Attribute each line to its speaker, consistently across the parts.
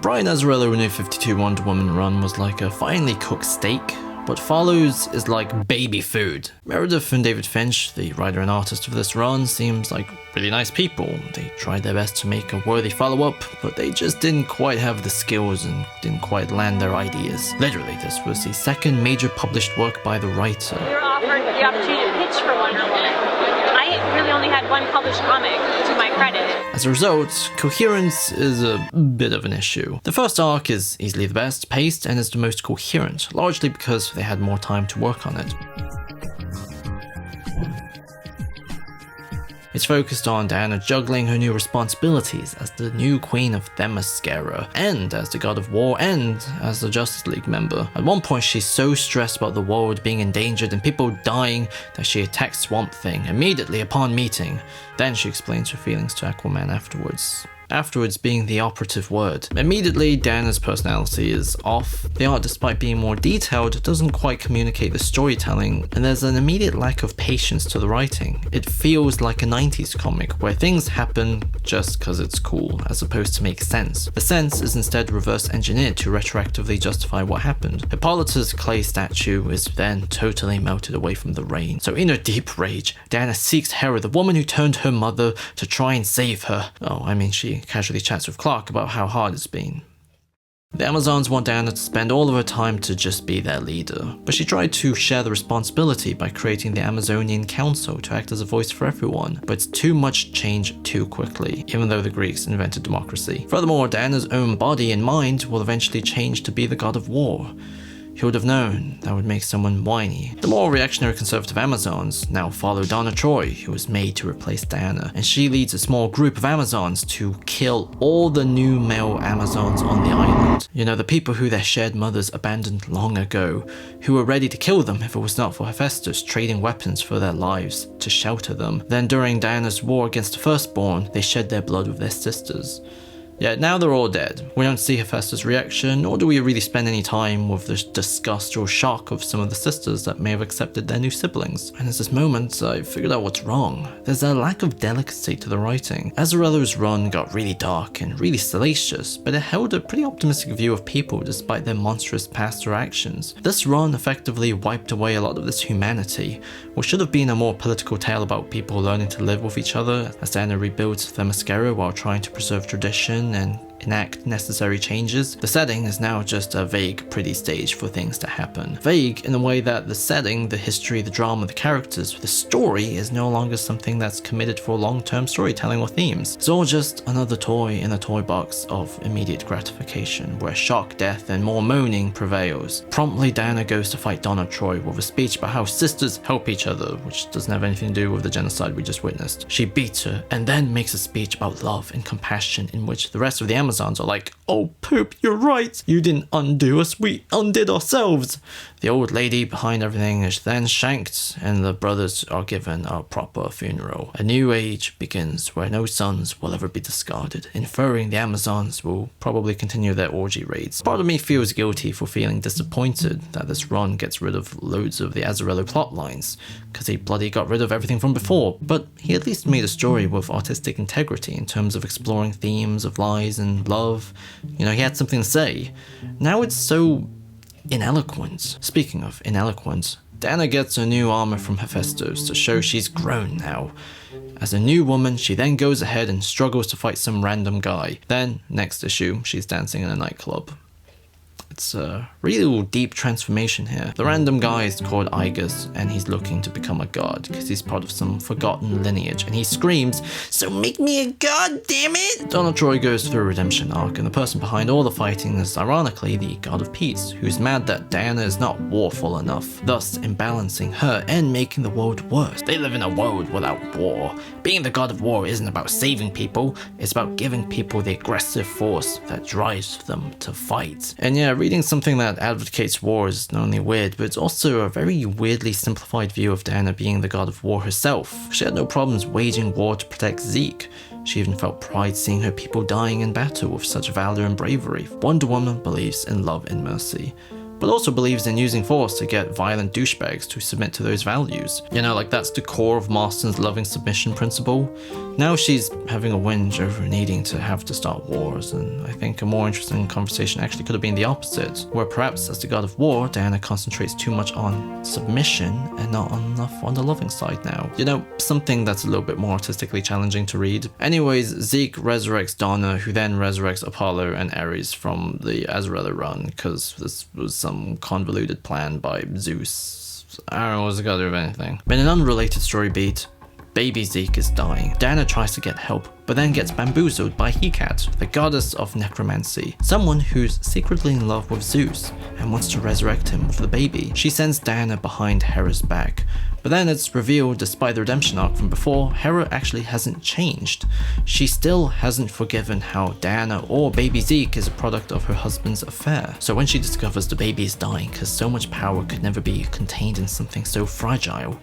Speaker 1: Brian Azzarello New 52 Wonder Woman run was like a finely cooked steak. What follows is like baby food. Meredith and David Finch, the writer and artist of this run, seems like really nice people. They tried their best to make a worthy follow-up, but they just didn't quite have the skills and didn't quite land their ideas. Literally, this was the second major published work by the writer.
Speaker 2: We were offered the opportunity to pitch for Wonder Woman. I really only had one published comic to my credit.
Speaker 1: As a result, coherence is a bit of an issue. The first arc is easily the best paced and is the most coherent, largely because they had more time to work on it. It's focused on Diana juggling her new responsibilities as the new queen of Themyscira, and as the god of war, and as a Justice League member. At one point, she's so stressed about the world being endangered and people dying that she attacks Swamp Thing immediately upon meeting. Then she explains her feelings to Aquaman afterwards. Afterwards being the operative word. Immediately, Diana's personality is off. The art, despite being more detailed, doesn't quite communicate the storytelling, and there's an immediate lack of patience to the writing. It feels like a 90s comic, where things happen just because it's cool, as opposed to make sense. The sense is instead reverse engineered to retroactively justify what happened. Hippolyta's clay statue is then totally melted away from the rain. So in her deep rage, Diana seeks Hera, the woman who turned her mother, to try and save her. She casually chats with Clark about how hard it's been. The Amazons want Diana to spend all of her time to just be their leader, but she tried to share the responsibility by creating the Amazonian Council to act as a voice for everyone, but it's too much change too quickly, even though the Greeks invented democracy. Furthermore, Diana's own body and mind will eventually change to be the god of war. Who would have known that would make someone whiny? The more reactionary conservative Amazons now follow Donna Troy, who was made to replace Diana, and she leads a small group of Amazons to kill all the new male Amazons on the island. You know, the people who their shared mothers abandoned long ago, who were ready to kill them if it was not for Hephaestus trading weapons for their lives to shelter them. Then during Diana's war against the Firstborn, they shed their blood with their sisters. Yet now they're all dead. We don't see Hephaestus' reaction, nor do we really spend any time with the disgust or shock of some of the sisters that may have accepted their new siblings. And at this moment, I figured out what's wrong. There's a lack of delicacy to the writing. Azzarello's run got really dark and really salacious, but it held a pretty optimistic view of people despite their monstrous past or actions. This run effectively wiped away a lot of this humanity, what should have been a more political tale about people learning to live with each other as Diana rebuilds Themyscira while trying to preserve tradition and enact necessary changes. The setting is now just a vague, pretty stage for things to happen. Vague in the way that the setting, the history, the drama, the characters, the story is no longer something that's committed for long-term storytelling or themes. It's all just another toy in a toy box of immediate gratification, where shock, death, and more moaning prevails. Promptly, Diana goes to fight Donna Troy with a speech about how sisters help each other, which doesn't have anything to do with the genocide we just witnessed. She beats her, and then makes a speech about love and compassion in which the rest of the Amazons are like, "Oh poop, you're right, you didn't undo us, we undid ourselves." The old lady behind everything is then shanked, and the brothers are given a proper funeral. A new age begins where no sons will ever be discarded, inferring the Amazons will probably continue their orgy raids. Part of me feels guilty for feeling disappointed that this run gets rid of loads of the Azzarello plot lines, because he bloody got rid of everything from before, but he at least made a story with artistic integrity in terms of exploring themes of lies and love. You know, he had something to say. Now it's so ineloquent. Speaking of ineloquent, Diana gets her new armor from Hephaestus to show she's grown now. As a new woman, she then goes ahead and struggles to fight some random guy. Then, next issue, she's dancing in a nightclub. It's a real deep transformation here. The random guy is called Igus, and he's looking to become a god because he's part of some forgotten lineage, and he screams, "So make me a god, damn it!" Donna Troy goes through a redemption arc, and the person behind all the fighting is ironically the god of peace, who's mad that Diana is not warful enough, thus imbalancing her and making the world worse. They live in a world without war. Being the god of war isn't about saving people, it's about giving people the aggressive force that drives them to fight. And yeah, reading something that advocates war is not only weird, but it's also a very weirdly simplified view of Diana being the god of war herself. She had no problems waging war to protect Zeke. She even felt pride seeing her people dying in battle with such valor and bravery. Wonder Woman believes in love and mercy. but also believes in using force to get violent douchebags to submit to those values. You know, like that's the core of Marston's loving submission principle. Now she's having a whinge over needing to have to start wars, and I think a more interesting conversation actually could have been the opposite, where perhaps as the god of war, Diana concentrates too much on submission and not enough on the loving side now. You know, something that's a little bit more artistically challenging to read. Anyways, Zeke resurrects Donna, who then resurrects Apollo and Ares from the Azarella run, because this was some convoluted plan by Zeus. I don't know what's the god of anything. In an unrelated story beat, baby Zeke is dying. Diana tries to get help, but then gets bamboozled by Hecate, the goddess of necromancy, someone who's secretly in love with Zeus and wants to resurrect him with the baby. She sends Diana behind Hera's back, but then it's revealed, despite the redemption arc from before, Hera actually hasn't changed. She still hasn't forgiven how Diana or baby Zeke is a product of her husband's affair. So when she discovers the baby is dying because so much power could never be contained in something so fragile,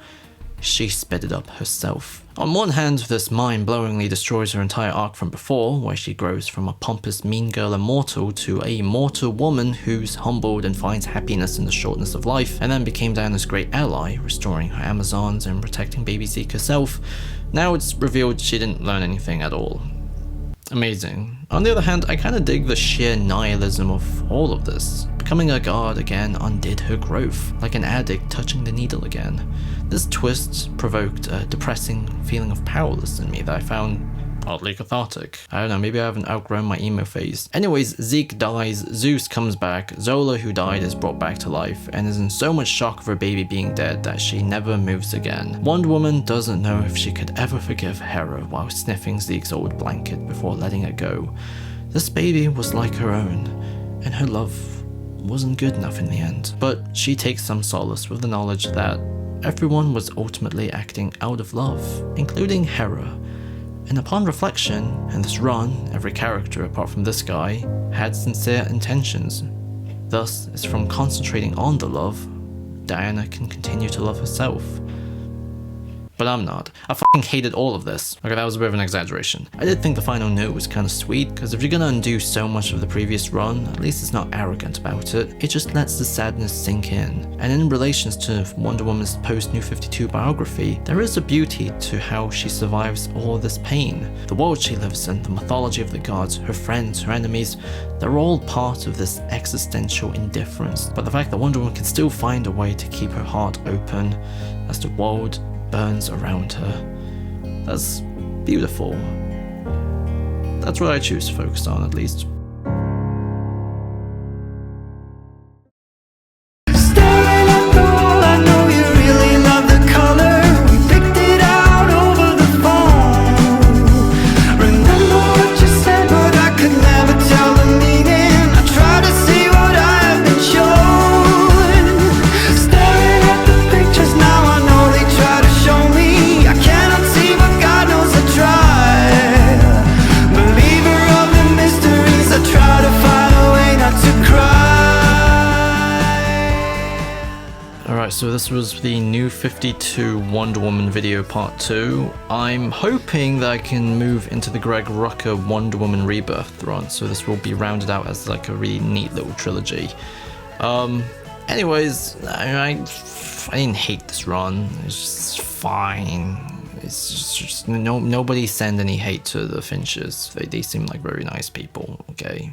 Speaker 1: she sped it up herself. On one hand, this mind-blowingly destroys her entire arc from before, where she grows from a pompous mean girl immortal to a mortal woman who's humbled and finds happiness in the shortness of life, and then became Diana's great ally, restoring her Amazons and protecting baby Zeke herself. Now it's revealed she didn't learn anything at all. Amazing. On the other hand, I kinda dig the sheer nihilism of all of this. Becoming a god again undid her growth, like an addict touching the needle again. This twist provoked a depressing feeling of powerlessness in me that I found oddly cathartic. I don't know, maybe I haven't outgrown my emo phase. Anyways, Zeke dies, Zeus comes back, Zola, who died, is brought back to life and is in so much shock of her baby being dead that she never moves again. Wonder Woman doesn't know if she could ever forgive Hera while sniffing Zeke's old blanket before letting it go. This baby was like her own, and her love wasn't good enough in the end. But she takes some solace with the knowledge that everyone was ultimately acting out of love, including Hera. And upon reflection, in this run, every character apart from this guy had sincere intentions. Thus, it's from concentrating on the love, Diana can continue to love herself. But I'm not. I fucking hated all of this. Okay, that was a bit of an exaggeration. I did think the final note was kind of sweet, because if you're gonna undo so much of the previous run, at least it's not arrogant about it. It just lets the sadness sink in. And in relations to Wonder Woman's post-New 52 biography, there is a beauty to how she survives all this pain. The world she lives in, the mythology of the gods, her friends, her enemies, they're all part of this existential indifference. But the fact that Wonder Woman can still find a way to keep her heart open as the world burns around her. That's beautiful. That's what I choose to focus on, at least. So this was the New 52 Wonder Woman video part 2. I'm hoping that I can move into the Greg Rucka Wonder Woman Rebirth run, so this will be rounded out as like a really neat little trilogy. Anyways, I didn't hate this run. It's just fine. It's just nobody send any hate to the Finches. They seem like very nice people, okay?